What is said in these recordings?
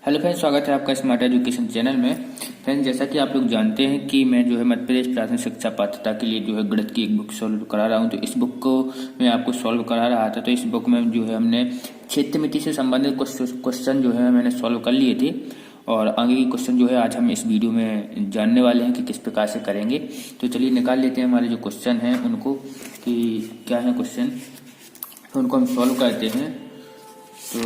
Hello friends, स्वागत है आपका स्मार्ट एजुकेशन चैनल में। फ्रेंड्स, जैसा कि आप लोग जानते हैं कि मैं जो है मध्य प्रदेश प्राथमिक शिक्षा पात्रता के लिए जो है गणित की एक बुक सॉल्व करा रहा हूं। तो इस बुक को मैं आपको सॉल्व करा रहा था। तो इस बुक में जो है हमने क्षेत्र मिति से संबंधित क्वेश्चन जो है मैंने सॉल्व कर लिए थे, और आगे के क्वेश्चन जो है आज हम इस वीडियो में जानने वाले हैं कि किस प्रकार से करेंगे। तो चलिए निकाल लेते हैं हमारे जो क्वेश्चन हैं उनको, कि क्या है क्वेश्चन, तो उनको हम सॉल्व करते हैं। तो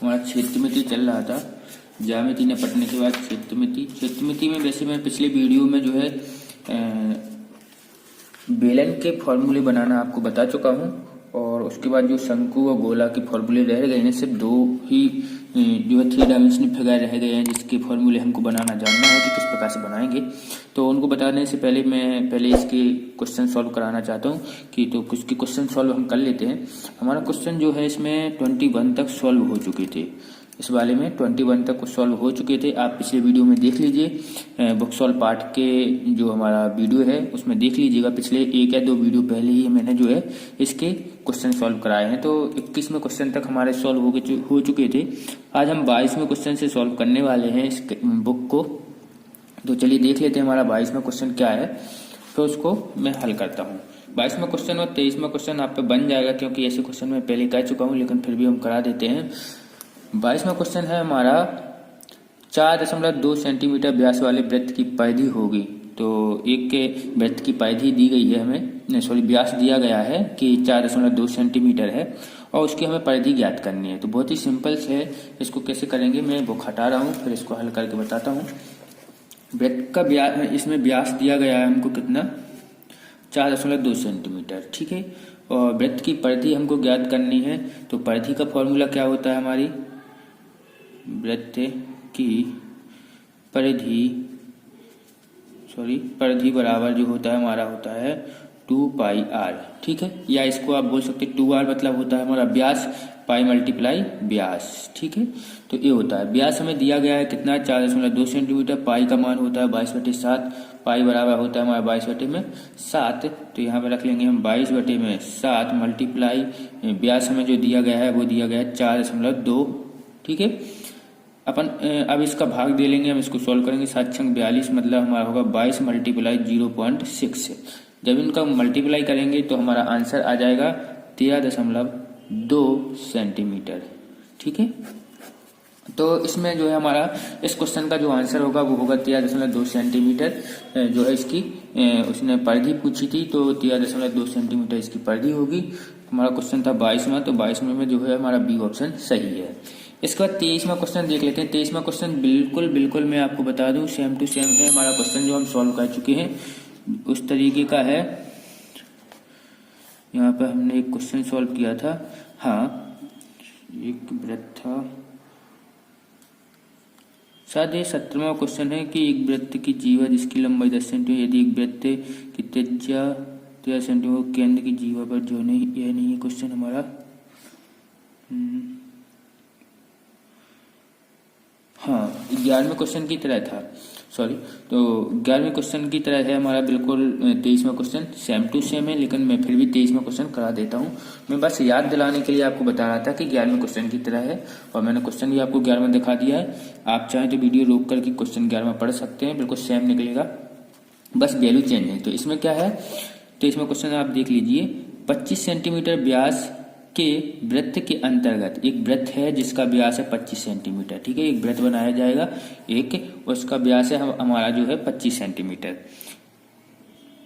हमारा क्षेत्र मिति चल रहा था, ज्यामिति ने पढ़ने के बाद क्षेत्र मिति में वैसे मैं पिछले वीडियो में जो है बेलन के फॉर्मूले बनाना आपको बता चुका हूं, और उसके बाद जो शंकु और गोला के फॉर्मूले रह गए हैं, सिर्फ दो ही जो है 3 डायमेंशनल फिगर रह गए हैं जिसके फॉर्मूले हमको बनाना जानना है कि किस प्रकार से बनाएंगे। तो उनको बताने से पहले मैं इसके क्वेश्चन सॉल्व कराना चाहता हूँ कि तो कुछ के क्वेश्चन सॉल्व हम कर लेते हैं। हमारा क्वेश्चन जो है इसमें 21 तक सॉल्व हो चुके थे। इस वाले में 21 तक सॉल्व हो चुके थे। आप पिछले वीडियो में देख लीजिए, बुक सॉल्व पार्ट के जो हमारा वीडियो है उसमें देख लीजिएगा। पिछले 1 या 2 वीडियो पहले ही मैंने जो है इसके क्वेश्चन सॉल्व कराए हैं। तो 21वें क्वेश्चन तक हमारे सॉल्व हो चुके थे। आज हम 22वें क्वेश्चन से सॉल्व करने वाले हैं इस बुक को। तो चलिए देख लेते हैं हमारा 22वां क्वेश्चन क्या है, तो उसको मैं हल करता हूँ। 22वां क्वेश्चन और 23वां क्वेश्चन आप पे बन जाएगा, क्योंकि ऐसे क्वेश्चन मैं पहले कर चुका हूँ, लेकिन फिर भी हम करा देते हैं। 22वां क्वेश्चन है हमारा 4.2 सेंटीमीटर व्यास वाले वृत्त की परिधि होगी। तो एक के वृत्त की परिधि दी गई है हमें, सॉरी व्यास दिया गया है कि 4.2 सेंटीमीटर है, और उसकी हमें परिधि ज्ञात करनी है। तो बहुत ही सिंपल से है, इसको कैसे करेंगे मैं बुक हटा रहा हूँ, फिर इसको हल करके बताता हूँ। वृत्त का व्यास, इसमें व्यास दिया गया है हमको कितना, 4.2 सेंटीमीटर, ठीक है। और वृत्त की परिधि हमको ज्ञात करनी है। तो परिधि का फॉर्मूला क्या होता है, हमारी वृत्त की परिधि बराबर जो होता है हमारा होता है 2πr, ठीक है। या इसको आप बोल सकते हैं 2r, मतलब होता है हमारा व्यास, पाई मल्टीप्लाई व्यास, ठीक है। तो ये होता है व्यास हमें दिया गया है कितना, 4.2 सेंटीमीटर। पाई का मान होता है 22/7, पाई बराबर होता है हमारा 22/7। तो यहाँ पे रख लेंगे हम 22/7 मल्टीप्लाई व्यास हमें जो दिया गया है वो दिया गया है 4.2, ठीक है। अपन अब इसका भाग दे लेंगे, हम इसको सॉल्व करेंगे। 7×42 मतलब हमारा होगा 22 × 0.6। जब इनका मल्टीप्लाई करेंगे तो हमारा आंसर आ जाएगा 13.2 सेंटीमीटर, ठीक है। तो इसमें जो है हमारा इस क्वेश्चन का जो आंसर होगा वो होगा 13.2 सेंटीमीटर। जो है इसकी उसने परिधि पूछी थी, तो 13.2 सेंटीमीटर इसकी परिधि होगी। हमारा क्वेश्चन था 22वां, तो 22वें में जो है हमारा बी ऑप्शन सही है। इसके बाद 23वां क्वेश्चन देख लेते हैं। 23वां क्वेश्चन बिल्कुल मैं आपको बता दूं सेम टू सेम है हमारा क्वेश्चन जो हम सॉल्व कर चुके हैं, उस तरीके का है। यहाँ पर हमने एक क्वेश्चन सॉल्व किया था, हाँ एक वृत्त था, शायद ये 17वां क्वेश्चन है कि एक वृत्त की जीवा जिसकी लंबाई 10 सेंटीमीटर, यदि एक वृत्त की त्रिज्या 13 सेंटीमीटर, केंद्र की जीवा पर जो नहीं, यह नहीं है क्वेश्चन हमारा। हाँ 11वें क्वेश्चन की तरह था, सॉरी। तो 11वें क्वेश्चन की तरह है हमारा बिल्कुल 23वां क्वेश्चन सेम टू सेम है, लेकिन मैं फिर भी 23वां क्वेश्चन करा देता हूँ। मैं बस याद दिलाने के लिए आपको बता रहा था कि 11वें क्वेश्चन की तरह है, और मैंने क्वेश्चन भी आपको 11वां दिखा दिया है। आप चाहें तो वीडियो रोक करके क्वेश्चन 11वां पढ़ सकते हैं, बिल्कुल सेम निकलेगा, बस वैल्यू चेंज है। तो इसमें क्या है, तो इसमें क्वेश्चन आप देख लीजिए। 25 सेंटीमीटर व्यास के वृत्त के अंतर्गत एक वृत्त है जिसका व्यास है 25 सेंटीमीटर, ठीक है। एक वृत्त बनाया जाएगा एक, उसका व्यास है हमारा जो है 25 सेंटीमीटर।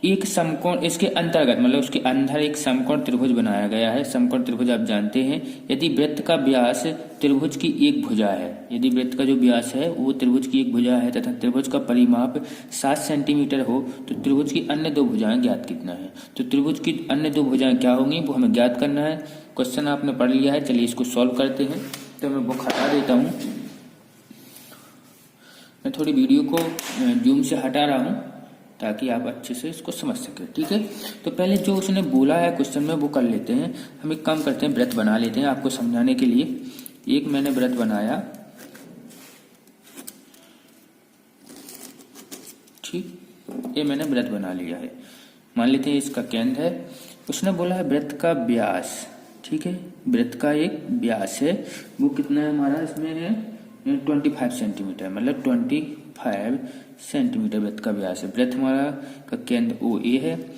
एक समकोण इसके अंतर्गत मतलब उसके अंदर एक समकोण त्रिभुज बनाया गया है। समकोण त्रिभुज आप जानते हैं, यदि वृत्त का व्यास त्रिभुज की एक भुजा है, यदि वृत्त का जो व्यास है वो त्रिभुज की एक भुजा है तथा त्रिभुज का परिमाप 7 सेंटीमीटर हो, तो त्रिभुज की अन्य 2 भुजाएं ज्ञात कितना है। तो त्रिभुज की अन्य 2 भुजाएं क्या होंगी वो हमें ज्ञात करना है। क्वेश्चन आपने पढ़ लिया है, चलिए इसको सॉल्व करते हैं। तो मैं बुक हटा देता हूँ, मैं थोड़ी वीडियो को जूम से हटा रहा हूँ ताकि आप अच्छे से इसको समझ सकें, ठीक है। तो पहले जो उसने बोला है क्वेश्चन में वो कर लेते हैं। हम एक काम करते हैं, वृत्त बना लेते हैं आपको समझाने के लिए। एक मैंने वृत्त बनाया, ठीक, ये मैंने वृत्त बना लिया है। मान लेते हैं इसका केंद्र है। उसने बोला है वृत्त का व्यास, ठीक है। वृत्त का एक व्यास है, वो कितना है हमारा, इसमें है 25 सेंटीमीटर, मतलब 25 सेंटीमीटर वृत्त का व्यास है। वृत्त हमारा का केंद्र ओ ए है।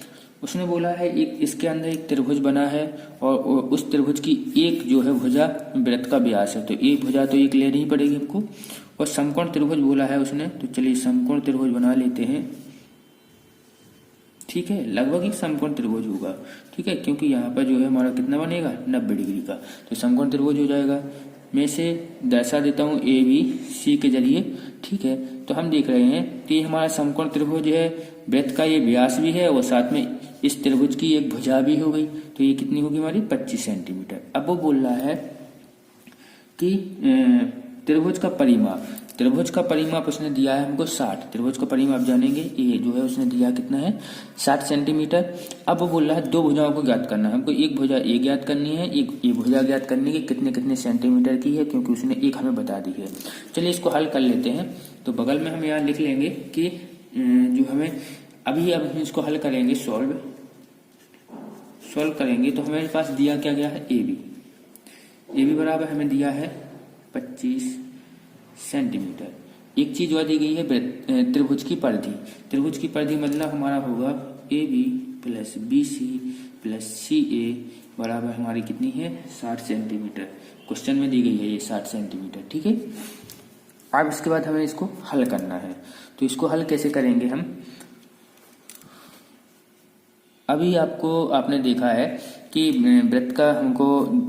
उसने बोला है एक इसके अंदर एक त्रिभुज बना है और उस त्रिभुज की एक जो है भुजा वृत्त का व्यास है, तो एक भुजा तो एक लेनी ही पड़ेगी हमको। और समकोण त्रिभुज बोला है उसने, तो चलिए समकोण त्रिभुज बना लेते हैं। ठीक है, लगभग एक समकोण त्रिभुज होगा। ठीक है, क्योंकि यहाँ पर जो है हमारा कितना बनेगा 90 डिग्री का, तो समकोण त्रिभुज हो जाएगा। मैं इसे दर्शा देता हूँ ए बी सी के जरिए। ठीक है, तो हम देख रहे हैं कि हमारा समकोण त्रिभुज है, वृत्त का ये व्यास भी है और साथ में इस त्रिभुज की एक भुजा भी हो गई, तो ये कितनी होगी हमारी 25 सेंटीमीटर। अब वो बोल रहा है कि त्रिभुज का परिमाप, त्रिभुज का परिमाप उसने दिया है हमको 60। त्रिभुज का परिमाप जानेंगे, ये जो है उसने दिया कितना है 60 सेंटीमीटर। अब वो बोल रहा है दो भुजाओं को ज्ञात करना है हमको, एक भुजा ए ज्ञात करनी है, एक ये भुजा ज्ञात करनी है कितने कितने सेंटीमीटर की है, क्योंकि उसने एक हमें बता दी है। चलिए इसको हल कर लेते हैं। तो बगल में हम यहाँ लिख लेंगे कि जो हमें अभी अब हम इसको हल करेंगे, सॉल्व करेंगे, तो हमारे पास दिया क्या गया है ए बी बराबर हमें दिया है 25 सेंटीमीटर। एक चीज और दी गई है त्रिभुज की परिधि। त्रिभुज की परिधि मतलब हमारा होगा A B plus B C plus C A बराबर हमारी कितनी है 60 सेंटीमीटर। क्वेश्चन में दी गई है ये 60 सेंटीमीटर। ठीक है, अब इसके बाद हमें इसको हल करना है। तो इसको हल कैसे करेंगे हम, अभी आपने देखा है कि वृत्त का हमको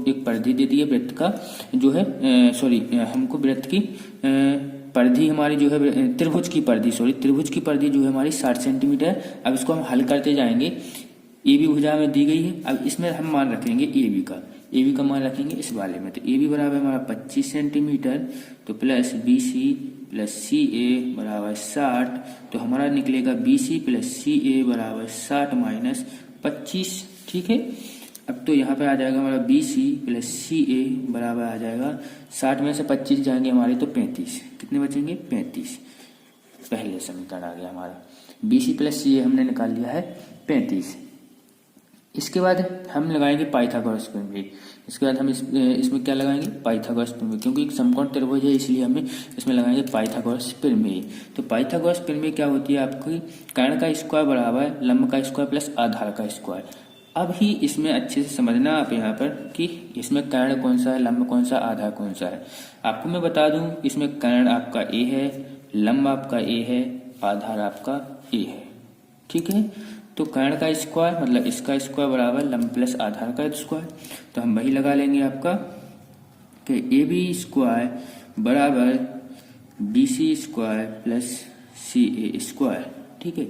एक परिधि दे दी है, वृत्त का जो है हमको वृत्त की परिधि हमारी जो है त्रिभुज की परिधि जो है हमारी 60 सेंटीमीटर। अब इसको हम हल करते जाएंगे। ए बी भुजा में दी गई है, अब इसमें हम मान रखेंगे ए बी का मान रखेंगे इस वाले में। तो ए बी बराबर हमारा 25 सेंटीमीटर, तो plus B C plus C A बराबर 60, तो हमारा निकलेगा B C plus C A बराबर 60 माइनस 25। ठीक है, अब तो यहाँ पे आ जाएगा हमारा B C plus C A बराबर आ जाएगा 60 में से 25 जाएंगे हमारे तो 35। कितने बचेंगे 35। पहले समीकरण आ गया हमारा, बी सी प्लस सी ए हमने निकाल लिया है 35। इसके बाद हम लगाएंगे पाइथागोरस प्रमेय। इसके बाद हम इसमें क्या लगाएंगे पाइथागोरस प्रमेय, क्योंकि एक समकोण त्रिभुज है इसलिए हमें इसमें लगाएंगे पाइथागोरस प्रमेय। तो पाइथागोरस प्रमेय क्या होती है आपकी, कर्ण का स्क्वायर बराबर लंब का स्क्वायर प्लस आधार का स्क्वायर। अब ही इसमें अच्छे से समझना आप यहाँ पर कि इसमें कर्ण कौन सा है, लंब कौन सा, आधार कौन सा है। आपको मैं बता दूं इसमें कर्ण आपका ए है, लंब आपका ए है, आधार आपका ए है। ठीक है, तो कर्ण का स्क्वायर मतलब इसका स्क्वायर बराबर लंब प्लस आधार का स्क्वायर, तो हम वही लगा लेंगे आपका कि ए बी स्क्वायर बराबर B C square plus C ए स्क्वायर। ठीक है,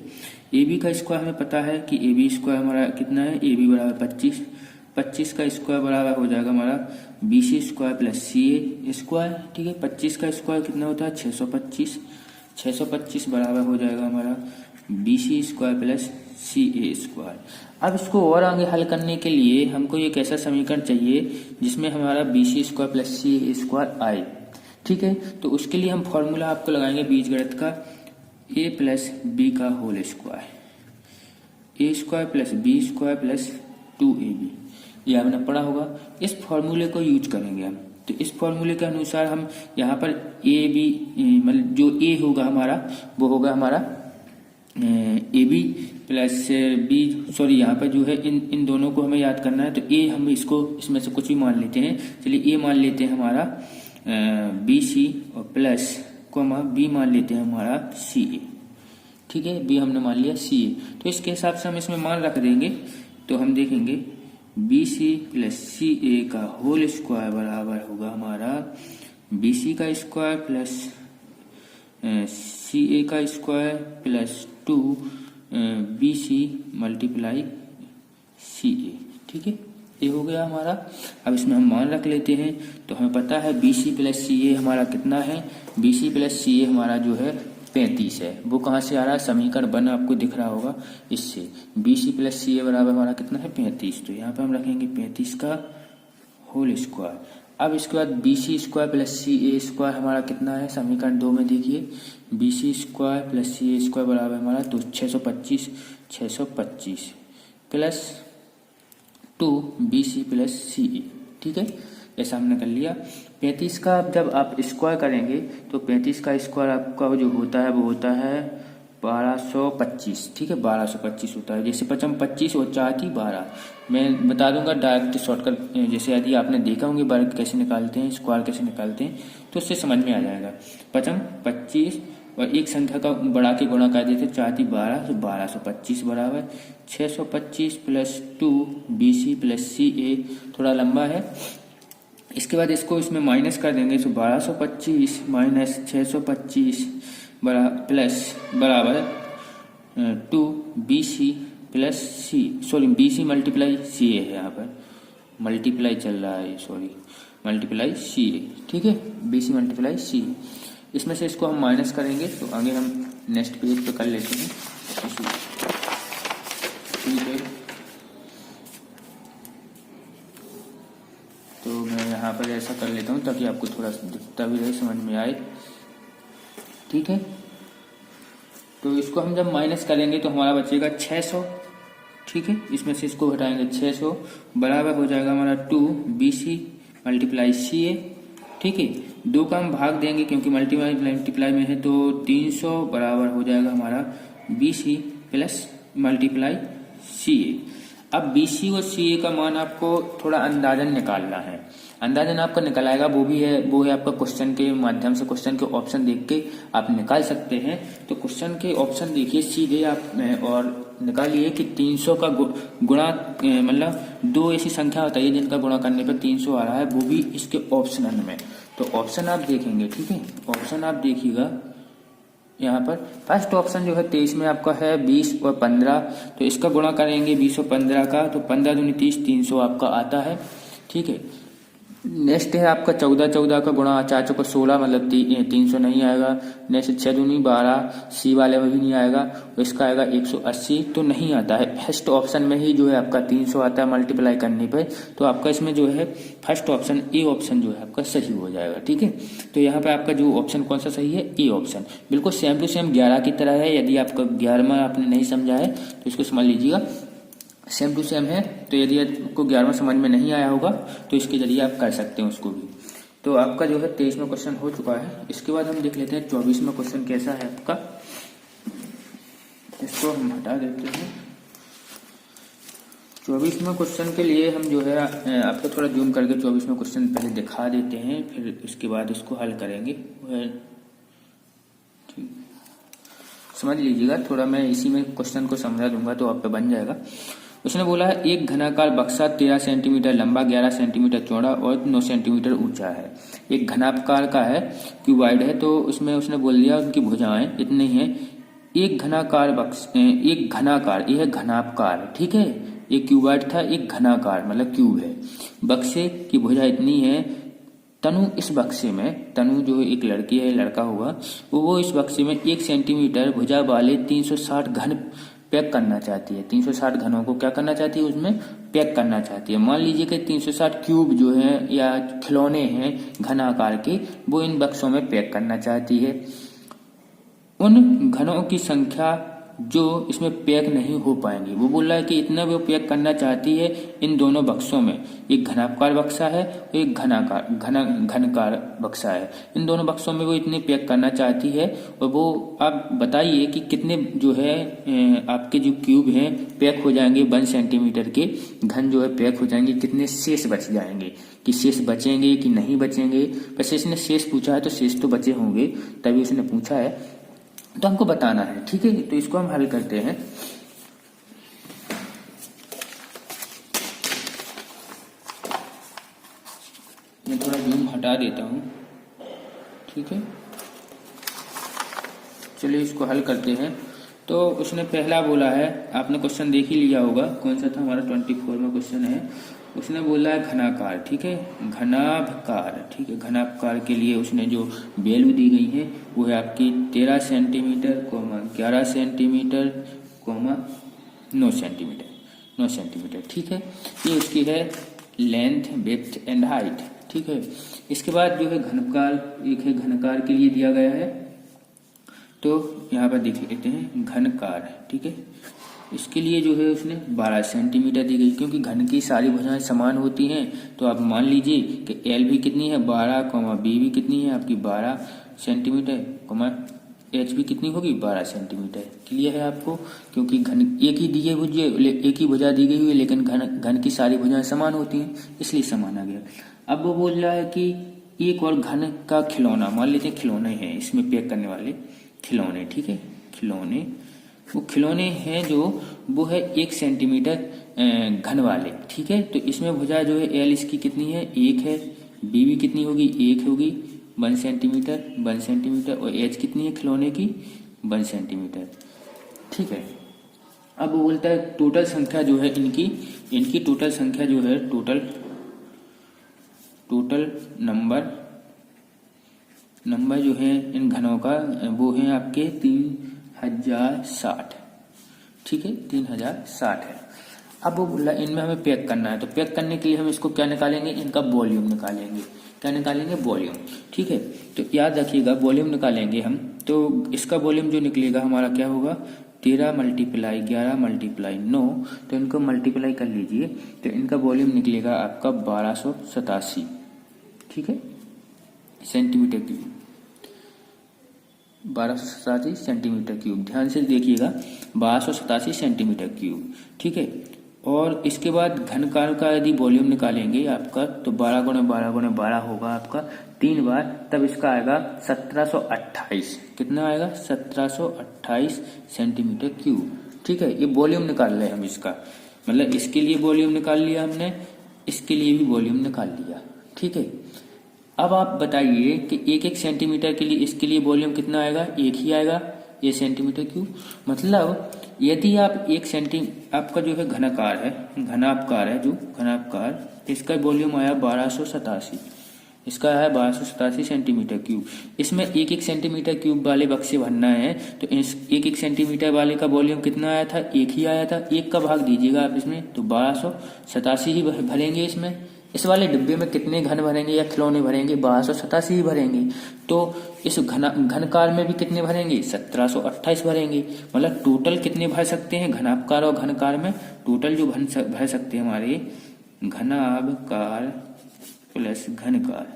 ए बी का स्क्वायर हमें पता है कि ए बी स्क्वायर हमारा कितना है, ए बी बराबर 25 का स्क्वायर बराबर हो जाएगा हमारा B C square plus C ए स्क्वायर। ठीक है, 25 का स्क्वायर कितना होता है 625 बराबर हो जाएगा हमारा B C square plus C ए स्क्वायर। अब इसको और आगे हल करने के लिए हमको एक ऐसा समीकरण चाहिए जिसमें हमारा B C square plus C ए स्क्वायर आए। ठीक है, तो उसके लिए हम फॉर्मूला आपको लगाएंगे बीजगणित का, ए प्लस बी का whole square, A square plus B square plus 2ab, ये आपने पढ़ा होगा। इस फॉर्मूले को यूज करेंगे हम। तो इस फॉर्मूले के अनुसार हम यहाँ पर ए बी मतलब जो ए होगा हमारा वो होगा हमारा ए बी प्लस बी, यहाँ पर जो है इन दोनों को हमें याद करना है। तो ए हम इसको इसमें से कुछ भी मान लेते हैं। चलिए ए मान लेते हैं हमारा बी सी और प्लस कोमा बी मान लेते हैं हमारा सी ए। ठीक है, बी हमने मान लिया सी ए, तो इसके हिसाब से हम इसमें मान रख देंगे। तो हम देखेंगे B C plus C A का होल स्क्वायर बराबर होगा हमारा बी सी का स्क्वायर प्लस सी ए का square plus 2 B C multiply C A. ठीक है, ये हो गया हमारा। अब इसमें हम मान रख लेते हैं। तो हमें पता है बी सी प्लस सी ए हमारा कितना है, बी सी प्लस सी ए हमारा जो है 35 है। वो कहाँ से आ रहा है, समीकरण 1 आपको दिख रहा होगा इससे। B C plus C A बराबर हमारा कितना है 35, तो यहाँ पे हम रखेंगे 35 का होल स्क्वायर। अब इसके बाद B C square plus C ए स्क्वायर हमारा कितना है, समीकरण 2 में देखिए B C square plus C ए स्क्वायर बराबर हमारा तो 625 plus 2 B C plus C A. ठीक है, ऐसा हमने कर लिया। 35 का जब आप स्क्वायर करेंगे तो 35 का स्क्वायर आपका जो होता है वो होता है 1225, ठीक है, 1225 होता है। जैसे पचम 25 और 4 मैं बता दूंगा डायरेक्ट शॉर्टकट, जैसे यदि आपने देखा होंगे वर्ग कैसे निकालते हैं, स्क्वायर कैसे निकालते हैं, तो उससे समझ में आ जाएगा। पचम 25 और एक संख्या का बढ़ा के गुणा कर देते 4×12 तो 1225 बराबर 625 प्लस 2 BC प्लस CA, थोड़ा लंबा है। इसके बाद इसको इसमें माइनस कर देंगे तो 1225 माइनस 625 प्लस बराबर 2 BC plus BC multiply CA है, यहाँ पर मल्टीप्लाई चल रहा है, मल्टीप्लाई CA, ठीक है, BC मल्टीप्लाई CA। इसमें से इसको हम माइनस करेंगे तो आगे हम नेक्स्ट पेज पे कर लेते हैं, ठीक है। तो मैं यहाँ पर ऐसा कर लेता हूँ ताकि आपको थोड़ा दिखता भी रहे, समझ में आए, ठीक है। तो इसको हम जब माइनस करेंगे तो हमारा बचेगा 600, ठीक है। इसमें से इसको घटाएंगे 600 बराबर हो जाएगा हमारा 2 BC मल्टीप्लाई CA, ठीक है। 2 का हम भाग देंगे क्योंकि मल्टीप्लाई में है, तो 300 बराबर हो जाएगा हमारा BC प्लस मल्टीप्लाई CA। अब BC और CA का मान आपको थोड़ा अंदाजन निकालना है, अंदाजन आपका निकल आएगा, वो है आपका क्वेश्चन के माध्यम से, क्वेश्चन के ऑप्शन देख के आप निकाल सकते हैं। तो क्वेश्चन के ऑप्शन देखिए सीधे आप और निकालिए कि 300 का गुणा, मतलब 2 ऐसी संख्या बताइए जिनका गुणा करने पर 300 आ रहा है, वो भी इसके ऑप्शन में। तो ऑप्शन आप देखेंगे, ठीक है, ऑप्शन आप देखिएगा यहाँ पर। फर्स्ट ऑप्शन जो है 23 में आपका है 20 और 15, तो इसका गुणा करेंगे 20 और 15 का, तो 15 दूनी 30, 300 आपका आता है, ठीक है। नेक्स्ट है आपका 14 का गुणा 4 चौका 16, मतलब 300 नहीं आएगा। नेक्स्ट 6 दूनी 12, सी वाले में भी नहीं आएगा, तो इसका आएगा 180, तो नहीं आता है। फर्स्ट ऑप्शन में ही जो है आपका 300 आता है मल्टीप्लाई करने पे, तो आपका इसमें जो है फर्स्ट ऑप्शन ए ऑप्शन जो है आपका सही हो जाएगा, ठीक है। तो यहाँ पे आपका जो ऑप्शन कौन सा सही है, ए ऑप्शन, बिल्कुल सेम टू सेम 11 की तरह है। यदि आपका 11वां आपने नहीं समझा है तो इसको समझ लीजिएगा, सेम टू सेम है। तो यदि आपको 11वां समझ में नहीं आया होगा तो इसके जरिए आप कर सकते हैं उसको भी। तो आपका जो है 23वां क्वेश्चन हो चुका है। इसके बाद हम देख लेते हैं 24वां क्वेश्चन कैसा है आपका, इसको हम हटा देते हैं। 24वां क्वेश्चन के लिए हम जो है आपको थोड़ा जूम करके 24वां क्वेश्चन पहले दिखा देते हैं, फिर इसके बाद इसको हल करेंगे, ठीक, समझ लीजिएगा थोड़ा। मैं इसी में क्वेश्चन को समझा दूंगा तो आप पे बन जाएगा। उसने बोला है एक घनाकार बक्सा 13 सेंटीमीटर लंबा, 11 सेंटीमीटर चौड़ा और 9 सेंटीमीटर ऊंचा है। एक घनाकार का है, क्यूबाइड है, तो उसमें उसने बोल दिया उनकी भुजाएं इतनी हैं। एक घनाकार, यह है घनाकार, ठीक है। एक क्यूबाइड था, एक घनाकार मतलब क्यूब है। बक्से की भुजा इतनी है। तनु इस बक्से में, तनु जो एक लड़की है, लड़का होगा, वो इस बक्से में 1 सेंटीमीटर भुजा वाले 360 घन पैक करना चाहती है। 360 घनों को क्या करना चाहती है, उसमें पैक करना चाहती है। मान लीजिए कि 360 क्यूब जो है या खिलौने हैं घन आकार के, वो इन बक्सों में पैक करना चाहती है। उन घनों की संख्या जो इसमें पैक नहीं हो पाएंगी, वो बोल रहा है कि इतना वो पैक करना चाहती है इन दोनों बक्सों में। एक घनाकार बक्सा है और एक घनकार बक्सा है। इन दोनों बक्सों में वो इतने पैक करना चाहती है। और वो आप बताइए कि कितने जो है आपके जो क्यूब हैं पैक हो जाएंगे 1 सेंटीमीटर के घन जो है पैक हो जाएंगे, कितने शेष बच जाएंगे, कि शेष बचेंगे कि नहीं बचेंगे। वैसे इसने शेष पूछा है तो शेष तो बचे होंगे, तभी उसने पूछा है, तो हमको बताना है, ठीक है। तो इसको हम हल करते हैं। मैं थोड़ा जूम हटा देता हूं, ठीक है। चलिए इसको हल करते हैं। तो उसने पहला बोला है, आपने क्वेश्चन देख ही लिया होगा, कौन सा था हमारा 24 में क्वेश्चन है। उसने बोला है घनाकार, ठीक है, घनाभकार, ठीक है। घनाभकार के लिए उसने जो वैल्यू दी गई है वो है आपकी 13 सेंटीमीटर, 11 सेंटीमीटर, 9 सेंटीमीटर, 9 सेंटीमीटर, ठीक है। ये उसकी है लेंथ, विड्थ एंड हाइट, ठीक है। इसके बाद जो है घनकार, एक है घनकार के लिए दिया गया है, तो यहाँ पर देख लेते हैं घनकार, ठीक है। इसके लिए जो है उसने 12 सेंटीमीटर दी गई, क्योंकि घन की सारी भुजाएं समान होती हैं। तो आप मान लीजिए कि एल भी कितनी है 12, बी भी कितनी है आपकी 12 सेंटीमीटर, एच भी कितनी होगी 12 सेंटीमीटर। क्लियर है आपको, क्योंकि घन एक ही दिए भुजा, एक ही भुजा दी गई हुई है, लेकिन घन की सारी भुजाएं समान होती हैं, इसलिए समान आ गया। अब वो बोल रहा है कि एक और घन का खिलौना, मान लेते हैं खिलौने हैं इसमें पैक करने वाले खिलौने, ठीक है, खिलौने, वो खिलौने हैं जो वो है 1 सेंटीमीटर घन वाले, ठीक है। तो इसमें भुजा जो है एल इसकी कितनी है 1 है, बी भी कितनी होगी 1 होगी 1 सेंटीमीटर, और एच कितनी है खिलौने की 1 सेंटीमीटर, ठीक है। अब वो बोलता है टोटल संख्या जो है इनकी टोटल संख्या जो है टोटल नंबर जो है इन घनों का वो है आपके 3060, ठीक है, 3060 है। अब वो बोला इनमें हमें पैक करना है, तो पैक करने के लिए हम इसको क्या निकालेंगे, इनका वॉल्यूम निकालेंगे। क्या निकालेंगे, वॉल्यूम, ठीक है। तो याद रखिएगा वॉल्यूम निकालेंगे हम, तो इसका वॉल्यूम जो निकलेगा हमारा क्या होगा 13 मल्टीप्लाई 11 मल्टीप्लाई 9, तो इनको मल्टीप्लाई कर लीजिए, तो इनका वॉल्यूम निकलेगा आपका 1287, ठीक है, सेंटीमीटर क्यूब, 1287 सेंटीमीटर क्यूब। ध्यान से देखिएगा 1287 सेंटीमीटर क्यूब, ठीक है। और इसके बाद घनकार का यदि वॉल्यूम निकालेंगे आपका, तो 12 गुणे 12 गुणे 12 होगा आपका 3 बार, तब इसका आएगा 1728। कितना आएगा 1728 सेंटीमीटर क्यूब, ठीक है। ये वॉल्यूम निकाल रहे हम इसका, मतलब इसके लिए वॉल्यूम निकाल लिया हमने, इसके लिए भी वॉल्यूम निकाल लिया, ठीक है। अब आप बताइए कि 1-1 सेंटीमीटर के लिए इसके लिए वॉल्यूम कितना आएगा, एक ही आएगा, ये सेंटीमीटर क्यूब। मतलब यदि आप आपका जो है घनाकार है जो घनाकार, इसका वॉल्यूम आया 1287, इसका है 1287 सेंटीमीटर क्यूब। इसमें 1-1 सेंटीमीटर क्यूब वाले बक्से भरना है, तो इस 1-1 सेंटीमीटर वाले का वॉल्यूम कितना आया था, एक ही आया था, एक का भाग दीजिएगा आप इसमें, तो 1287 ही भरेंगे इसमें। इस वाले डिब्बे में कितने घन भरेंगे या खिलौने भरेंगे, 1287 ही भरेंगे। तो इस घनकार में भी कितने भरेंगे, 1728 भरेंगे। मतलब टोटल कितने भर सकते हैं घनाभकार और घनकार में, टोटल जो भर सकते हैं हमारे घनाभकार प्लस घनकार,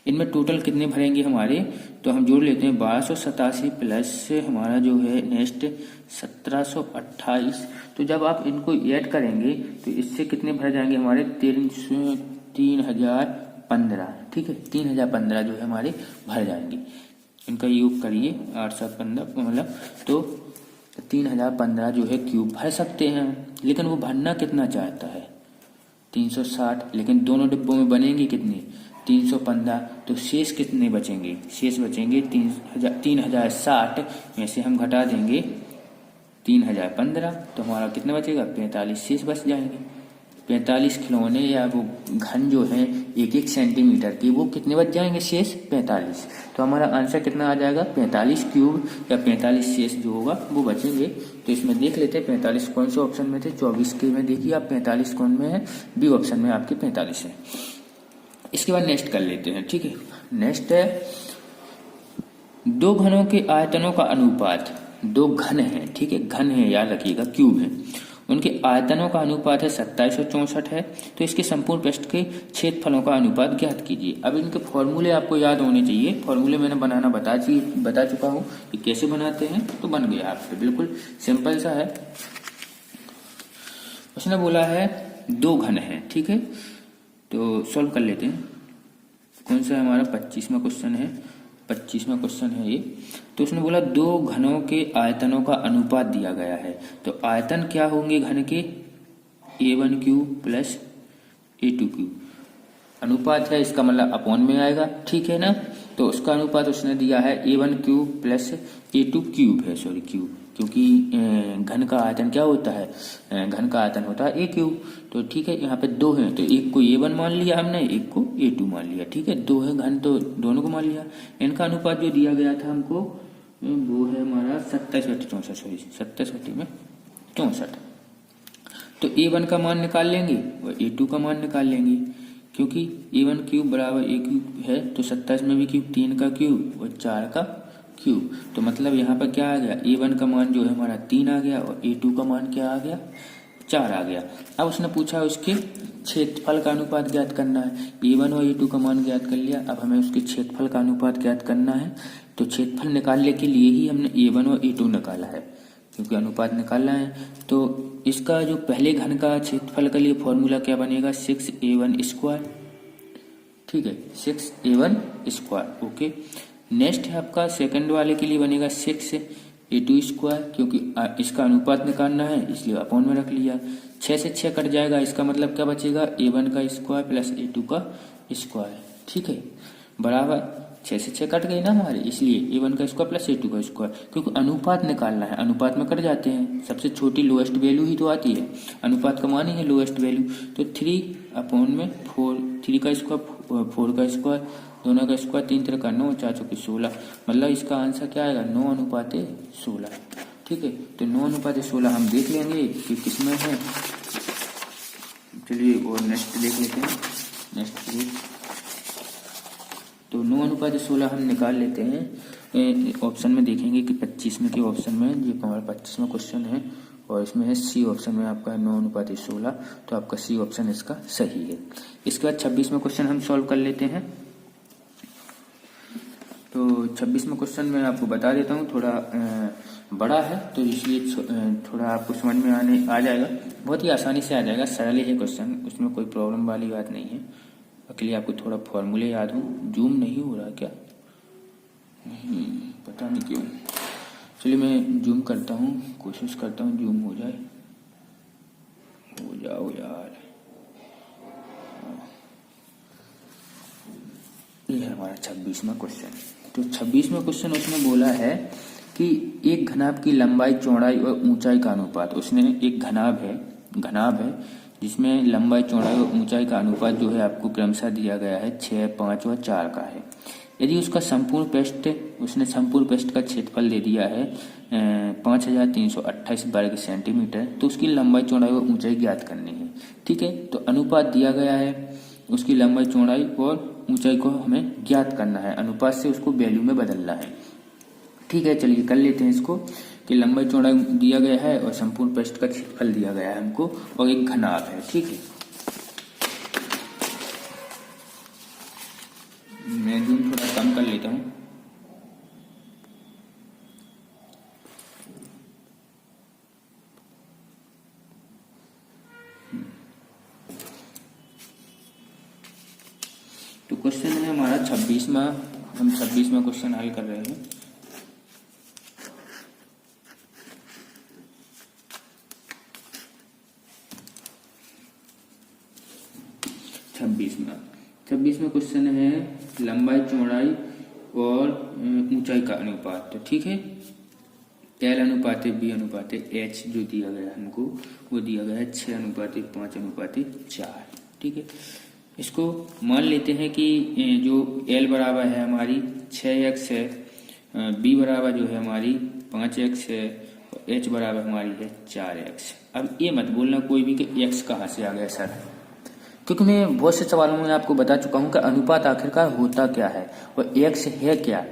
इनमें टोटल कितने भरेंगे हमारे, तो हम जोड़ लेते हैं 1287 प्लस हमारा जो है नेक्स्ट 1728। तो जब आप इनको ऐड करेंगे तो इससे कितने भर जाएंगे हमारे 3015, ठीक है, 3015 जो है हमारे भर जाएंगे। इनका योग करिए 815, मतलब तो 3015 जो है क्यूब भर सकते हैं। लेकिन वो भरना कितना चाहता है 360, लेकिन दोनों डिब्बों में बनेंगे कितने 315, तो शेष कितने बचेंगे, शेष बचेंगे 3060 में से हम घटा देंगे 3015, तो हमारा कितना बचेगा 45 शेष बच जाएंगे। 45 खिलौने या वो घन जो है 1-1 सेंटीमीटर की, वो कितने बच जाएंगे शेष 45। तो हमारा आंसर कितना आ जाएगा 45 क्यूब या 45 शेष जो होगा वो बचेंगे। तो इसमें देख लेते हैं 45 कौन से ऑप्शन में थे, 24 के में देखिए आप 45 कौन में है, बी ऑप्शन में आपके 45 है। इसके बाद नेक्स्ट कर लेते हैं, ठीक है। नेक्स्ट है दो घनों के आयतनों का अनुपात, दो घन है, ठीक है, घन है याद रखिएगा, क्यूब है, उनके आयतनों का अनुपात है 27 और 64 है। तो इसके संपूर्ण पृष्ठ के क्षेत्रफलों का अनुपात ज्ञात कीजिए। अब इनके फॉर्मूले आपको याद होने चाहिए, फॉर्मूले मैंने बनाना बता चुका हूँ कि कैसे बनाते हैं, तो बन गया आपके, बिल्कुल सिंपल सा है। उसने बोला है दो घन है, ठीक है, तो सॉल्व कर लेते हैं। कौन सा हमारा 25वां क्वेश्चन है, 25वां क्वेश्चन है ये। तो उसने बोला दो घनों के आयतनों का अनुपात दिया गया है, तो आयतन क्या होंगे घन के A1 cube plus A2 cube, अनुपात है इसका मतलब अपॉन में आएगा, ठीक है ना। तो उसका अनुपात उसने दिया है A1 cube plus A2 cube है, सॉरी क्यूब, क्योंकि घन का आयतन क्या होता है, घन का आयतन होता है A क्यूब। तो ठीक है, यहाँ पे दो हैं तो एक को A1 मान लिया हमने, एक को A2 मान लिया, ठीक है, दो है घन तो दोनों को मान लिया। इनका अनुपात जो दिया गया था हमको वो है हमारा 27/64 में 64। तो A1 का मान निकाल लेंगे और A2 का मान निकाल लेंगे, क्योंकि A1 क्यूब बराबर A क्यूब है, तो 27 में भी क्यूब 3 का क्यूब और 4 का Q। तो मतलब यहाँ पर क्या आ गया, A1 का मान जो है हमारा 3 आ गया और A2 का मान क्या आ गया, 4 आ गया। अब उसने पूछा उसके क्षेत्रफल का अनुपात ज्ञात करना है। A1 और A2 का मान ज्ञात कर लिया, अब हमें उसके क्षेत्रफल का अनुपात ज्ञात करना है। तो क्षेत्रफल निकालने के लिए ही हमने A1 और A2 निकाला है, क्योंकि अनुपात निकालना है। तो इसका जो पहले घन का क्षेत्रफल के लिए फॉर्मूला क्या बनेगा, 6A1 स्क्वायर। ठीक है, 6A1 स्क्वायर। ओके, नेक्स्ट है आपका सेकंड वाले के लिए बनेगा 6A2 स्क्वायर, क्योंकि इसका अनुपात निकालना है इसलिए अपॉन में रख लिया। 6 से 6 कट जाएगा, इसका मतलब क्या बचेगा, A1 का स्क्वायर प्लस A2 का स्क्वायर। ठीक है, बराबर 6 से 6 कट गई ना हमारे, इसलिए A1 का स्क्वायर प्लस A2 का स्क्वायर, क्योंकि अनुपात निकालना है, अनुपात में कट जाते हैं, सबसे छोटी लोएस्ट वैल्यू ही तो आती है, अनुपात का मान ही है लोएस्ट वैल्यू। तो 3 में 4, 3 का स्क्वायर 4 का स्क्वायर, दोनों का स्क्वायर 3 3 का 9, 4 चौके 16, मतलब इसका आंसर क्या आएगा, 9:16। ठीक है, तो 9:16 हम देख लेंगे कि किसमें है। चलिए और नेक्स्ट देख लेते हैं, नेक्स्ट पेज। तो 9:16 हम निकाल लेते हैं। ऑप्शन में देखेंगे कि 25 के ऑप्शन में, ये हमारा 25वां क्वेश्चन है और इसमें है सी ऑप्शन में आपका 9:16, तो आपका सी ऑप्शन इसका सही है। इसके बाद 26वां क्वेश्चन हम सॉल्व कर लेते हैं। तो 26वां क्वेश्चन मैं आपको बता देता हूँ, थोड़ा बड़ा है तो इसलिए थोड़ा आपको समझ में आ जाएगा, बहुत ही आसानी से आ जाएगा, सरल ही है क्वेश्चन, उसमें कोई प्रॉब्लम वाली बात नहीं है। अकेले आपको थोड़ा फॉर्मूले याद हो। जूम नहीं हो रहा क्या, नहीं पता नहीं क्यों। चलिए मैं जूम करता हूँ, कोशिश करता हूँ जूम हो जाए, हो जाओ यार। ये है हमारा 26वां क्वेश्चन। तो 26वां क्वेश्चन उसने बोला है कि एक घनाभ की लंबाई, चौड़ाई और ऊंचाई का अनुपात। उसने एक घनाभ है जिसमें लंबाई, चौड़ाई और ऊंचाई का अनुपात जो है आपको क्रमशः दिया गया है 6, 5 और 4 का है। यदि उसका संपूर्ण पृष्ठ, उसने संपूर्ण पृष्ठ का क्षेत्रफल दे दिया है 5328 वर्ग सेंटीमीटर, तो उसकी लंबाई, चौड़ाई और ऊंचाई ज्ञात करनी है। ठीक है, तो अनुपात दिया गया है, उसकी लंबाई, चौड़ाई और ऊंचाई को हमें ज्ञात करना है, अनुपात से उसको वैल्यू में बदलना है। ठीक है, चलिए कर लेते हैं इसको कि लंबाई, चौड़ाई दिया गया है और संपूर्ण पृष्ठ का क्षेत्रफल दिया गया है हमको और एक घनाभ है। ठीक है, मैं जूम थोड़ा कम कर लेता हूँ। तो क्वेश्चन है हमारा 26वां, हम 26वां क्वेश्चन हल कर रहे हैं। छब्बीसवां क्वेश्चन है लंबाई, चौड़ाई और ऊंचाई का अनुपात। तो ठीक है, L अनुपात B अनुपात H जो दिया गया हमको वो दिया गया है 6:5:4। ठीक है, इसको मान लेते हैं कि जो L बराबर है हमारी 6x है, B बराबर जो है हमारी 5x है और H बराबर हमारी है 4x। अब ये मत बोलना कोई भी कि x कहाँ से आ गया सर, क्योंकि मैं बहुत से सवालों में आपको बता चुका हूं कि अनुपात आखिरकार होता क्या है और x है क्या।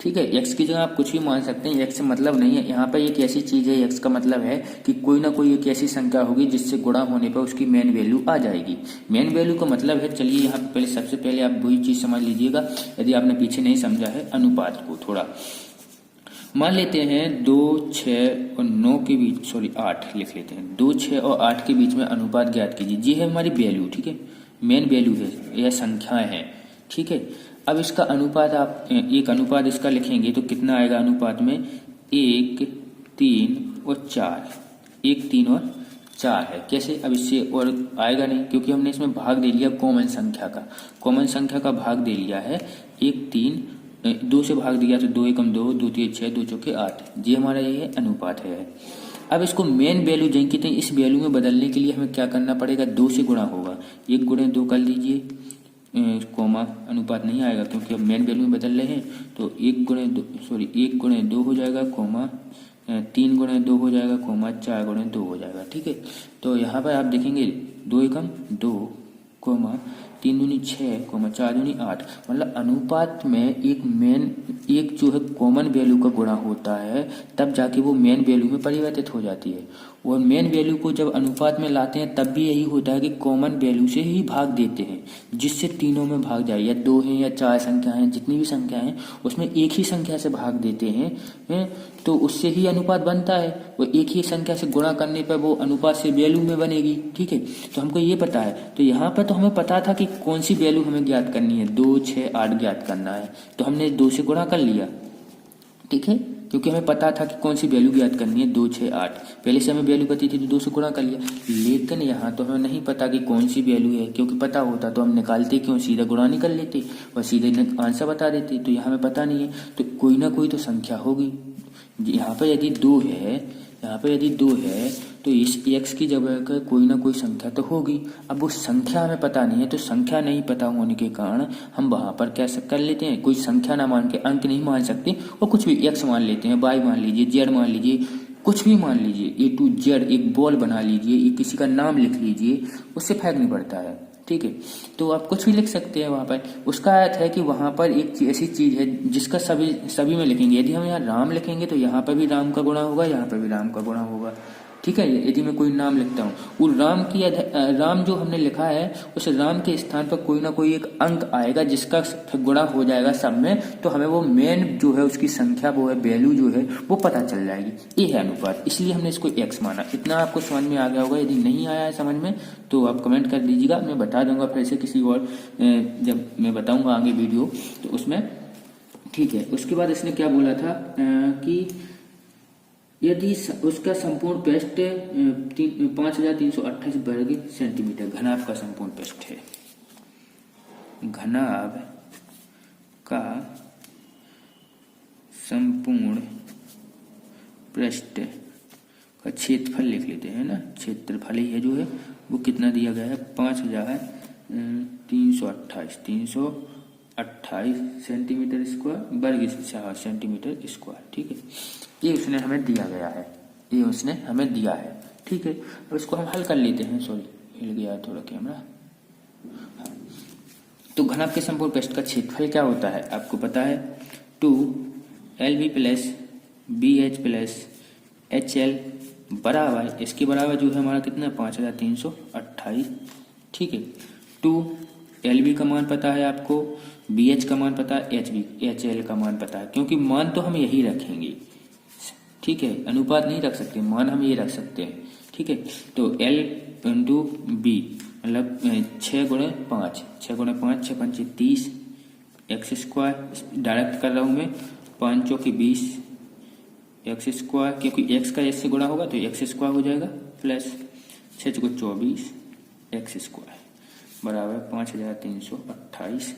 ठीक है, x की जगह आप कुछ भी मान सकते हैं, x से मतलब नहीं है। यहाँ पर एक ऐसी चीज है, x का मतलब है कि कोई ना कोई एक ऐसी संख्या होगी जिससे गुणा होने पर उसकी मेन वैल्यू आ जाएगी। मेन वैल्यू का मतलब है, चलिए यहाँ पहले सबसे पहले आप वही चीज समझ लीजिएगा यदि आपने पीछे नहीं समझा है अनुपात को। थोड़ा मान लेते हैं 2, 6 और 9 के बीच, सॉरी 8 लिख लेते हैं, 2, 6 और 8 के बीच में अनुपात ज्ञात कीजिए। ये है हमारी वैल्यू। ठीक है, मेन वैल्यू है, यह संख्याएं हैं। ठीक है, अब इसका अनुपात आप एक अनुपात इसका लिखेंगे तो कितना आएगा अनुपात में, 1, 3 और 4, 1, 3 और 4 है। कैसे, अब इससे और आएगा नहीं क्योंकि हमने इसमें भाग दे लिया कॉमन संख्या का, कॉमन संख्या का भाग दे लिया है 1, 3, 2 से भाग दिया तो 2 एकम 2, 2 3 6, 2 चौके 8, ये हमारा ये अनुपात है। अब इसको मेन वैल्यू जिनकी थी इस वैल्यू में बदलने के लिए हमें क्या करना पड़ेगा, 2 से गुणा होगा। 1 गुणे 2 कर लीजिए, कोमा अनुपात नहीं आएगा क्योंकि अब मेन वैल्यू में बदल रहे हैं। तो 1 गुणे 2 हो जाएगा, कोमा 3 गुणे 2 हो जाएगा, कोमा 4 गुणे 2 हो जाएगा। ठीक है, तो यहाँ पर आप देखेंगे 2 एकम 2, कोमा 3 दूनी 6, 4 दूनी 8। मतलब अनुपात में एक जो है कॉमन वैल्यू का गुणा होता है, तब जाके वो मेन वैल्यू में परिवर्तित हो जाती है। और मेन वैल्यू को जब अनुपात में लाते हैं तब भी यही होता है कि कॉमन वैल्यू से ही भाग देते हैं, जिससे तीनों में भाग जाए, या 2 है या 4 संख्या है, जितनी भी संख्या है उसमें एक ही संख्या से भाग देते हैं, तो उससे ही अनुपात बनता है। वो एक ही संख्या से गुणा करने पर वो अनुपात से वैल्यू में बनेगी। ठीक है, तो हमको ये पता है। तो यहाँ पर तो हमें पता था कि कौन सी वैल्यू हमें ज्ञात करनी है, 2, 6, 8 ज्ञात करना है, तो हमने 2 से गुणा कर लिया। ठीक है, क्योंकि हमें पता था कि कौन सी वैल्यू ज्ञात करनी है, 2, 6, 8 पहले से हमें वैल्यू पता थी, तो 2 से गुणा कर लिया। लेकिन यहाँ तो हमें नहीं पता कि कौन सी वैल्यू है, क्योंकि पता होता तो हम निकालते क्यों, सीधा गुणा नहीं कर लेते और सीधे आंसर बता देते। तो यहाँ हमें पता नहीं है, तो कोई ना कोई तो संख्या होगी। यहाँ पर यदि 2 है तो इस x की जगह कोई ना कोई संख्या तो होगी। अब वो संख्या हमें पता नहीं है, तो संख्या नहीं पता होने के कारण हम वहाँ पर क्या कर लेते हैं, कोई संख्या ना मान के, अंक नहीं मान सकते, और कुछ भी x मान लेते हैं, y मान लीजिए, z मान लीजिए, कुछ भी मान लीजिए, A to Z एक बॉल बना लीजिए, किसी का नाम लिख लीजिए, उससे फर्क नहीं पड़ता है। ठीक है, तो आप कुछ भी लिख सकते हैं वहाँ पर। उसका अर्थ है कि वहाँ पर एक ऐसी चीज़ है जिसका सभी में लिखेंगे। यदि हम यहाँ राम लिखेंगे तो यहाँ पर भी राम का गुणा होगा, यहाँ पर भी राम का गुणा होगा। ठीक है, यदि मैं कोई नाम लिखता हूँ, वो राम जो हमने लिखा है, उस राम के स्थान पर कोई ना कोई एक अंक आएगा जिसका गुणा हो जाएगा सब में, तो हमें वो मेन जो है उसकी संख्या, वो है वैल्यू जो है वो पता चल जाएगी। ये है अनुपात, इसलिए हमने इसको x माना। इतना आपको समझ में आ गया होगा। यदि नहीं आया है समझ में तो आप कमेंट कर दीजिएगा, मैं बता दूंगा फिर से किसी और, जब मैं बताऊंगा आगे वीडियो तो उसमें। ठीक है, उसके बाद इसने क्या बोला था कि यदि उसका संपूर्ण पृष्ठ 5328 वर्ग सेंटीमीटर, घनाभ का संपूर्ण पृष्ठ है, घनाभ का संपूर्ण पृष्ठ का क्षेत्रफल लिख लेते हैं ना, क्षेत्रफल ही है जो है वो कितना दिया गया है, 5328 सेंटीमीटर स्क्वायर, वर्ग सेंटीमीटर स्क्वायर। ठीक है, ये उसने हमें दिया गया है। ठीक है, अब इसको हम हल कर लेते हैं। सॉरी, हिल गया थोड़ा कैमरा। हाँ, तो घनाभ के संपूर्ण पृष्ठ का क्षेत्रफल क्या होता है, आपको पता है, 2LB plus BH plus HL बराबर, इसके बराबर जो है हमारा कितना, 5328। ठीक है, 2LB का मान पता है आपको, BH का मान पता है, HL का मान पता है, क्योंकि मान तो हम यही रखेंगे। ठीक है, अनुपात नहीं रख सकते, मान हम ये रख सकते हैं। ठीक है, तो L इंटू B मतलब 6 गुणे 5, 6 5 30 एक्स स्क्वायर, डायरेक्ट कर रहा हूँ मैं, 5 चौके 20 एक्स स्क्वायर, क्योंकि x का s से गुणा होगा तो एक्स स्क्वायर हो जाएगा, प्लस 6 चौके 24 एक्स स्क्वायर बराबर 5328।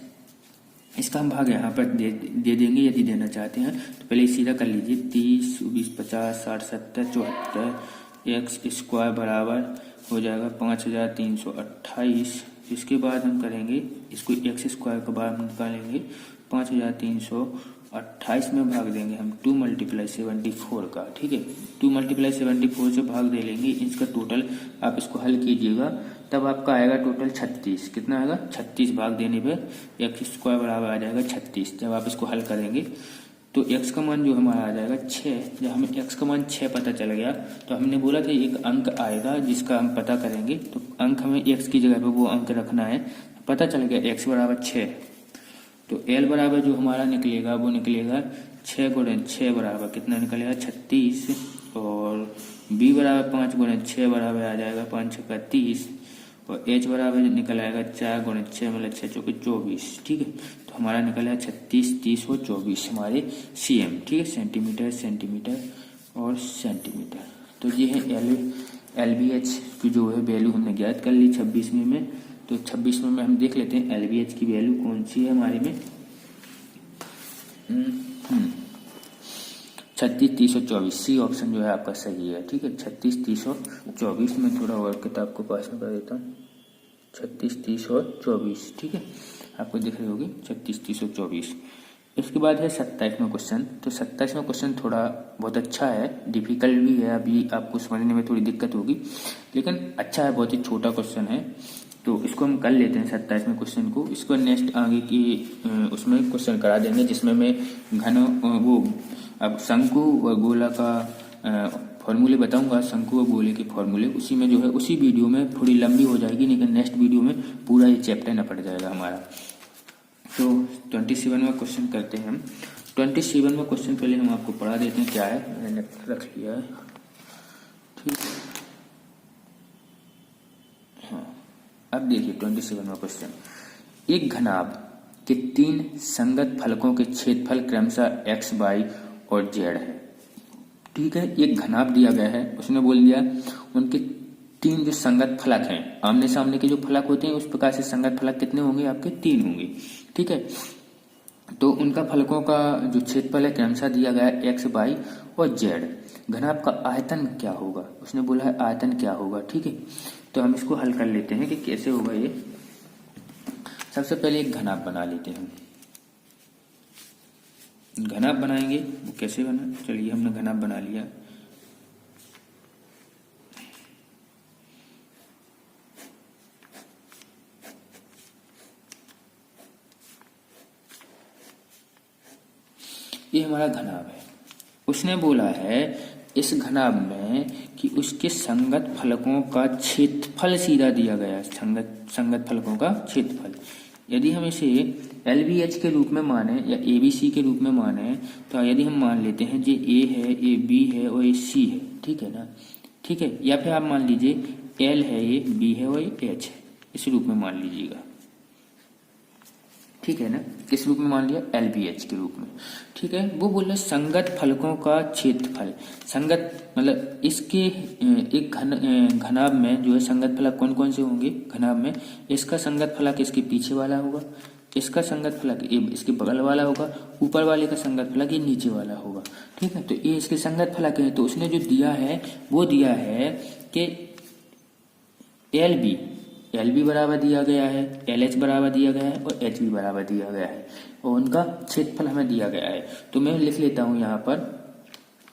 इसका हम भाग यहाँ पर दे देंगे यदि देना चाहते हैं तो। पहले सीधा कर लीजिए, 30 20 50 60 70 74 एक्स स्क्वायर बराबर हो जाएगा 5328। इसके बाद हम करेंगे इसको, एक्स स्क्वायर के बाद हम निकालेंगे 5328 में भाग देंगे हम 2 × 74 का। ठीक है, 2 × 74 से भाग दे लेंगे इसका टोटल। आप इसको हल कीजिएगा तब आपका आएगा टोटल 36। कितना आएगा, 36 भाग देने पे एक्स स्क्वायर बराबर आ जाएगा 36। जब आप इसको हल करेंगे तो x का मान जो हमारा आ जाएगा 6। जब हमें x का मान 6 पता चल गया तो हमने बोला था एक अंक आएगा जिसका हम पता करेंगे, तो अंक हमें x की जगह पे वो अंक रखना है। पता चल गया x बराबर 6, तो L बराबर जो हमारा निकलेगा वो निकलेगा 6 गुणे 6 बराबर कितना निकलेगा 36, और B बराबर 5 गुणे 6 बराबर आ जाएगा 5 × 30, और H बराबर निकल आएगा 4 गुणे 6 मतलब 6 चौके 24। ठीक है, तो हमारा निकल आया 36 30 और 24 हमारे cm। ठीक है, सेंटीमीटर और सेंटीमीटर। तो ये है LBH की जो है वैल्यू हमने ज्ञात कर ली 26वें में। तो 26वें में हम देख लेते हैं LBH की वैल्यू कौन सी है हमारे में, 36 30 और 24, सी ऑप्शन जो है आपका सही है। ठीक है, 36 30 और 24 में थोड़ा और किताब को पास में कर देता हूँ, 36 30 और 24। ठीक है, आपको दिख रही होगी 36 30 और 24। इसके बाद है 27वां क्वेश्चन। तो 27वां क्वेश्चन थोड़ा बहुत अच्छा है, डिफिकल्ट भी है, अभी आपको समझने में थोड़ी दिक्कत होगी, लेकिन अच्छा है, बहुत ही छोटा क्वेश्चन है। तो इसको हम कर लेते हैं 27वें क्वेश्चन को। इसको नेक्स्ट आगे की उसमें क्वेश्चन करा देंगे, जिसमें मैं घन वो अब शंकु और गोला का फॉर्मूले बताऊंगा, शंकु और गोले के फॉर्मूले। उसी में जो है उसी वीडियो में थोड़ी लंबी हो जाएगी, लेकिन नेक्स्ट वीडियो में पूरा ये चैप्टर न पड़ जाएगा हमारा। तो 27वां क्वेश्चन करते हैं हम। 27वां क्वेश्चन पहले हम आपको पढ़ा देते हैं क्या है, मैंने रख लिया है, ठीक। हाँ, अब देखिए 27वां क्वेश्चन। एक घनाभ के 3 संगत फलकों के छेदफल क्रमशः x, y और z है, ठीक है। एक घनाभ दिया गया है, उसने बोल दिया उनके 3 जो संगत फलक हैं, आमने सामने के जो फलक होते हैं उस प्रकार से संगत फलक कितने होंगे आपके 3 होंगे, ठीक है। तो उनका फलकों का जो क्षेत्रफल है क्रमशः दिया गया है x, y और z। घनाभ का आयतन क्या होगा, उसने बोला है आयतन क्या होगा, ठीक है। तो हम इसको हल कर लेते हैं कि कैसे होगा ये। सबसे पहले एक घनाभ बना लेते हैं। घनाभ बनाएंगे, वो कैसे बना, चलिए हमने घनाभ बना लिया। ये हमारा घनाभ है। उसने बोला है इस घनाभ में कि उसके संगत फलकों का क्षेत्रफल सीधा दिया गया है, संगत फलकों का क्षेत्रफल। यदि हम इसे LBH के रूप में माने या ABC के रूप में माने, तो यदि हम मान लेते हैं ये A है, ये B है और ये C है, ठीक है ना, ठीक है। या फिर आप मान लीजिए L है, ये B है और ये H है, इस रूप में मान लीजिएगा, ठीक है ना। किस रूप में मान लिया, LBH के रूप में, ठीक है। वो बोल रहे संगत फलकों का क्षेत्रफल। संगत मतलब इसके एक घनाभ में जो है संगत फलक कौन कौन से होंगे घनाभ में। इसका संगत फलक इसके पीछे वाला होगा, इसका संगत फलक इसके बगल वाला होगा, ऊपर वाले का संगत फलक ये नीचे वाला होगा, ठीक है। तो ये इसके संगत फलक है। तो उसने जो दिया है वो दिया है कि LB बराबर दिया गया है, LH बराबर दिया गया है और HB बराबर दिया गया है, और उनका क्षेत्रफल हमें दिया गया है। तो मैं लिख लेता हूं यहाँ पर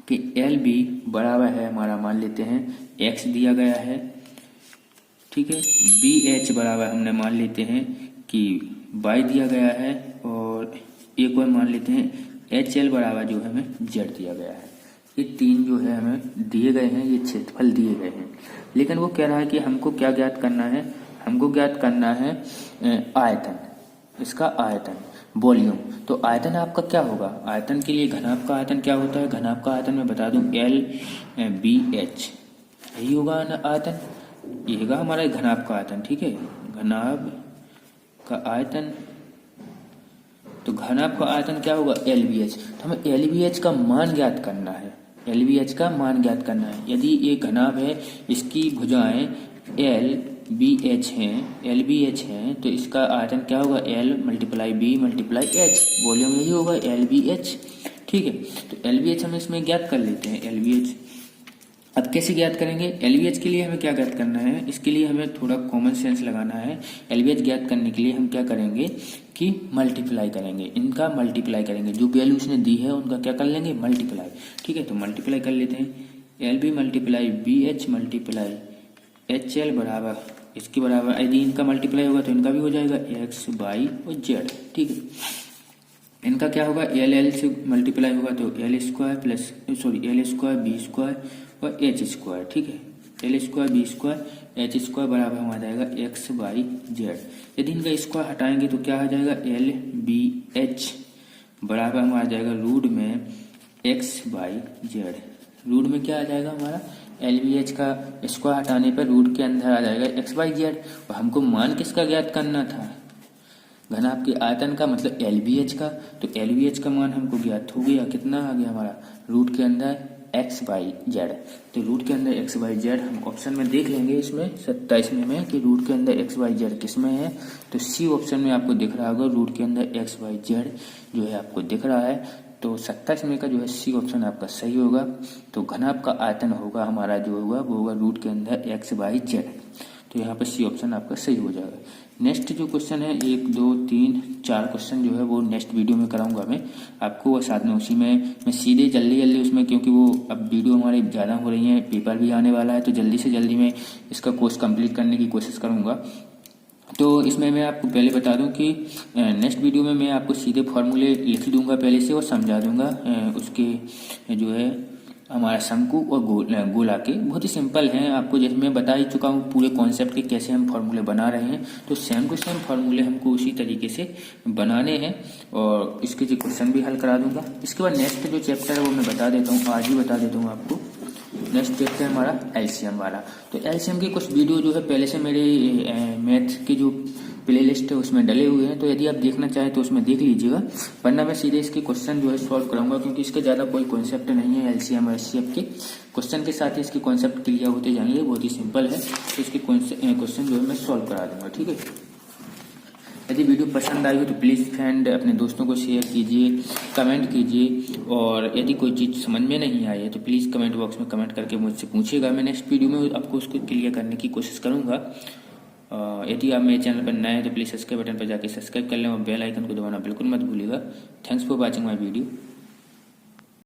कि LB बराबर है हमारा, मान लेते हैं X दिया गया है, ठीक है। BH बराबर हमने मान लेते हैं कि Y दिया गया है, और एक और मान लेते हैं HL बराबर जो है हमें Z दिया गया है। ये 3 जो है हमें दिए गए हैं, ये क्षेत्रफल दिए गए हैं। लेकिन वो कह रहा है कि हमको क्या ज्ञात करना है, हमको ज्ञात करना है आयतन, इसका आयतन, वॉल्यूम। तो आयतन आपका क्या होगा, आयतन के लिए घनाभ का आयतन क्या होता है, घनाभ का आयतन मैं बता दूं LBH, यही होगा ना आयतन, ये होगा हमारा घनाभ का आयतन, ठीक है। घनाभ का आयतन, तो घनाभ का आयतन क्या होगा LBH। तो हमें LBH का मान ज्ञात करना है, LBH का मान ज्ञात करना है। यदि ये घनाभ है, इसकी भुजाएं LBH हैं, तो इसका आयतन क्या होगा L × B × H, वॉल्यूम यही होगा LBH, ठीक है। तो LBH हम इसमें ज्ञात कर लेते हैं LBH। अब कैसे ज्ञात करेंगे, LBH के लिए हमें क्या ज्ञात करना है, इसके लिए हमें थोड़ा कॉमन सेंस लगाना है। LBH ज्ञात करने के लिए हम क्या करेंगे कि मल्टीप्लाई करेंगे, इनका मल्टीप्लाई करेंगे, जो वैल्यू उसने दी है उनका क्या कर लेंगे मल्टीप्लाई, ठीक है। तो मल्टीप्लाई कर लेते हैं, LB × BH × HL बराबर, इसके बराबर यदि इनका मल्टीप्लाई होगा तो इनका भी हो जाएगा X, Y और Z, ठीक है। इनका क्या होगा LL से मल्टीप्लाई होगा तो L² B² और H², ठीक है। L² B² H² बराबर हमारा जाएगा X, Y, Z। यदि इनका स्क्वायर हटाएंगे तो क्या आ जाएगा LBH बराबर हमारा जाएगा रूट में X, Y, Z। रूट में क्या आ जाएगा हमारा LBH का स्क्वायर हटाने पर रूट के अंदर आ जाएगा X, Y, Z। और हमको मान किसका ज्ञात करना था, घनाभ के आयतन का, मतलब LBH का। तो LBH का मान हमको ज्ञात हो गया, कितना आ गया हमारा रूट के अंदर X, Y, Z। तो रूट के अंदर X, Y, Z हम ऑप्शन में देख लेंगे, इसमें 27वें में कि रूट के अंदर X, Y, Z किस में है। तो C ऑप्शन में आपको दिख रहा होगा रूट के अंदर X, Y, Z जो है आपको दिख रहा है। तो 27वें का जो है C ऑप्शन आपका सही होगा। तो घनाभ का आयतन होगा हमारा जो होगा वो होगा रूट के अंदर X, Y, Z। तो यहाँ पर C ऑप्शन आपका सही हो जाएगा। नेक्स्ट जो क्वेश्चन है 1, 2, 3, 4 क्वेश्चन जो है वो नेक्स्ट वीडियो में कराऊंगा मैं आपको, और साथ में उसी में मैं सीधे जल्दी उसमें, क्योंकि वो अब वीडियो हमारी ज़्यादा हो रही है, पेपर भी आने वाला है, तो जल्दी से जल्दी मैं इसका कोर्स कंप्लीट करने की कोशिश करूंगा। तो इसमें मैं आपको पहले बता दूं कि नेक्स्ट वीडियो में मैं आपको सीधे फॉर्मूले लिख दूंगा पहले से और समझा दूंगा उसके जो है हमारा शंकु और गोला के बहुत ही सिंपल हैं। आपको जैसे मैं बता ही चुका हूँ पूरे कॉन्सेप्ट के कैसे हम फार्मूले बना रहे हैं, तो सेम टू सेम फार्मूले हमको उसी तरीके से बनाने हैं और इसके जो क्वेश्चन भी हल करा दूंगा। इसके बाद नेक्स्ट जो चैप्टर है वो मैं बता देता हूँ, आज ही बता देता हूँ आपको। नेक्स्ट चैप्टर है हमारा एलसीएम वाला। तो एलसीएम के कुछ वीडियो जो है पहले से मेरे मैथ के जो प्ले लिस्ट है उसमें डले हुए हैं, तो यदि आप देखना चाहें तो उसमें देख लीजिएगा, वरना मैं सीधे इसके क्वेश्चन जो है सॉल्व कराऊंगा, क्योंकि इसके ज़्यादा कोई कॉन्सेप्ट नहीं है। एलसीएम और एचसीएफ के क्वेश्चन के साथ ही इसके कॉन्सेप्ट क्लियर होते जाएंगे, बहुत ही सिंपल है। तो इसके क्वेश्चन जो है मैं सॉल्व करा दूंगा, ठीक है। यदि वीडियो पसंद आई हो तो प्लीज़ फ्रेंड अपने दोस्तों को शेयर कीजिए, कमेंट कीजिए, और यदि कोई चीज़ समझ में नहीं आई है तो प्लीज़ कमेंट बॉक्स में कमेंट करके मुझसे पूछिएगा। मैं नेक्स्ट वीडियो में आपको उसको क्लियर करने की कोशिश करूँगा। यदि आप मेरे चैनल पर नए हैं तो प्लीज़ सब्सक्राइब बटन पर जाकर सब्सक्राइब कर लें और बेल आइकन को दबाना बिल्कुल मत भूलिएगा। Thanks for watching my video.